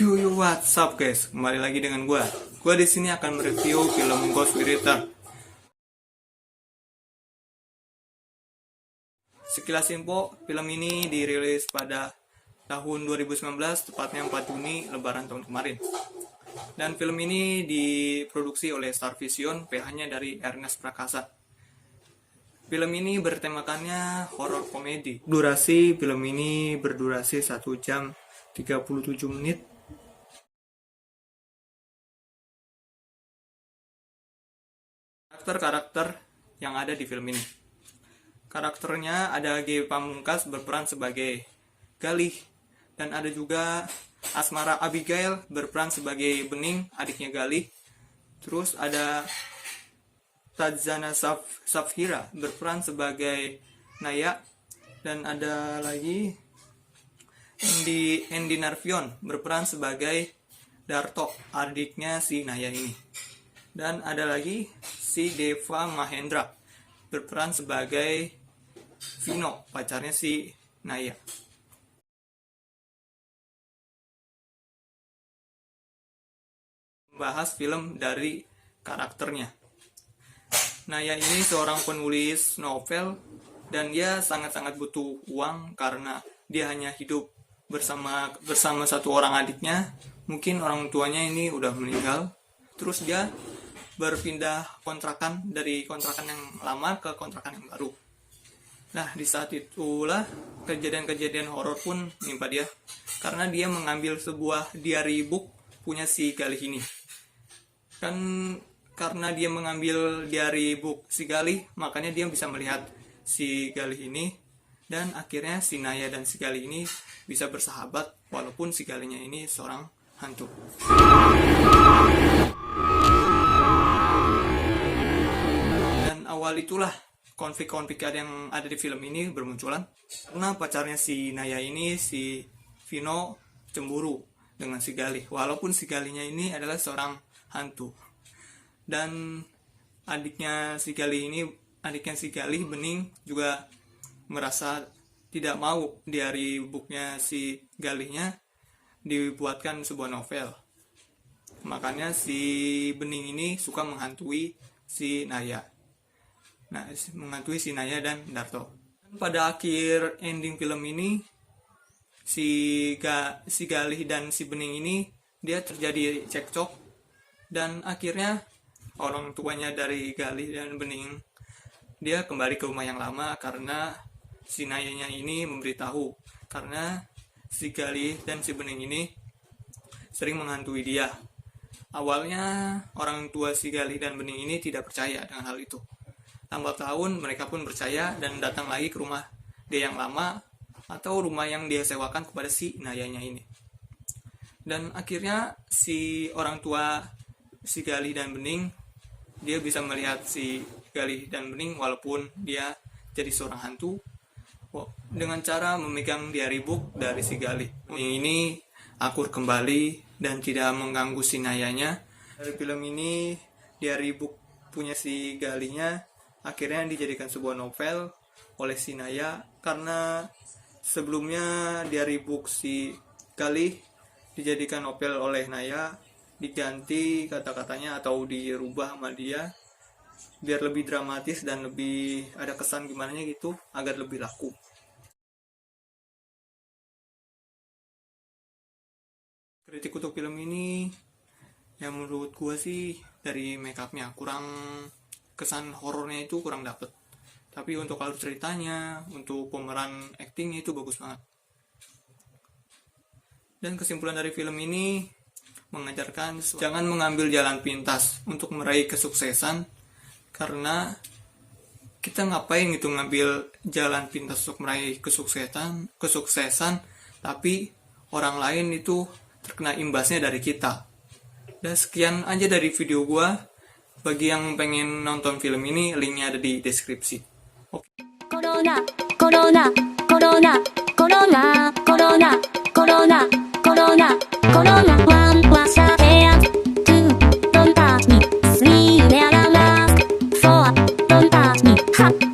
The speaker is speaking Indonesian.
Yo, what's up guys? Kembali lagi dengan gua. Gua di sini akan mereview film Ghostwriter. Sekilas info, film ini dirilis pada tahun 2019, tepatnya 4 Juni, lebaran tahun kemarin. Dan film ini diproduksi oleh Star Vision, PH-nya dari Ernest Prakasa. Film ini bertemakannya horor komedi. Durasi film ini berdurasi 1 jam 37 menit. Karakter yang ada di film ini. Karakternya ada Ge Pamungkas berperan sebagai Galih, dan ada juga Asmara Abigail berperan sebagai Bening, adiknya Galih. Terus ada Tadzana Safira berperan sebagai Naya, dan ada lagi Andy Narvion berperan sebagai Darto, adiknya si Naya ini. Dan ada lagi si Deva Mahendra berperan sebagai Vino, pacarnya si Naya. Membahas film dari karakternya. Naya ini seorang penulis novel, dan dia sangat-sangat butuh uang karena dia hanya hidup bersama satu orang adiknya. Mungkin orang tuanya ini udah meninggal. Terus dia berpindah kontrakan dari kontrakan yang lama ke kontrakan yang baru. Nah, di saat itulah kejadian-kejadian horor pun menimpa dia, karena dia mengambil sebuah diary book punya si Galih ini. Kan karena dia mengambil diary book si Galih, makanya dia bisa melihat si Galih ini, dan akhirnya si Naya dan si Galih ini bisa bersahabat walaupun si Galihnya ini seorang hantu. Awal itulah konflik-konflik yang ada di film ini bermunculan karena pacarnya si Naya ini, si Vino, cemburu dengan si Galih, walaupun si Galihnya ini adalah seorang hantu. Dan adiknya si Galih, Bening, juga merasa tidak mau diary booknya si Galihnya dibuatkan sebuah novel. Makanya si Bening ini suka menghantui si Naya. Dan Darto. Pada akhir ending film ini, si Galih dan si Bening ini dia terjadi cekcok, dan akhirnya orang tuanya dari Galih dan Bening dia kembali ke rumah yang lama karena si Nayanya ini memberitahu karena si Galih dan si Bening ini sering menghantui dia. Awalnya orang tua si Galih dan Bening ini tidak percaya dengan hal itu. Lambat tahun mereka pun percaya dan datang lagi ke rumah dia yang lama atau rumah yang dia sewakan kepada si Nayanya ini. Dan akhirnya si orang tua si Galih dan Bening dia bisa melihat si Galih dan Bening walaupun dia jadi seorang hantu dengan cara memegang diary book dari si Galih. Ini akur kembali dan tidak mengganggu si Nayanya. Dari film ini diary book punya si Galihnya akhirnya dijadikan sebuah novel oleh si Naya, karena sebelumnya diary book si Galih dijadikan novel oleh Naya, diganti kata-katanya atau dirubah sama dia biar lebih dramatis dan lebih ada kesan gimana gitu agar lebih laku. Kritik untuk film ini yang menurut gua sih dari make upnya kurang, kesan horornya itu kurang dapet. Tapi untuk alur ceritanya, untuk pemeran aktingnya itu bagus banget. Dan kesimpulan dari film ini mengajarkan jangan mengambil jalan pintas untuk meraih kesuksesan, karena kita ngapain gitu ngambil jalan pintas untuk meraih kesuksesan tapi orang lain itu terkena imbasnya dari kita. Dan sekian aja dari video gua. Bagi yang pengen nonton film ini, linknya ada di deskripsi. Oke. Corona, corona, corona, corona, corona, corona, corona, corona. One wash your hands. Two, don't touch me. Three, wear a mask. Four, don't touch me. Ha.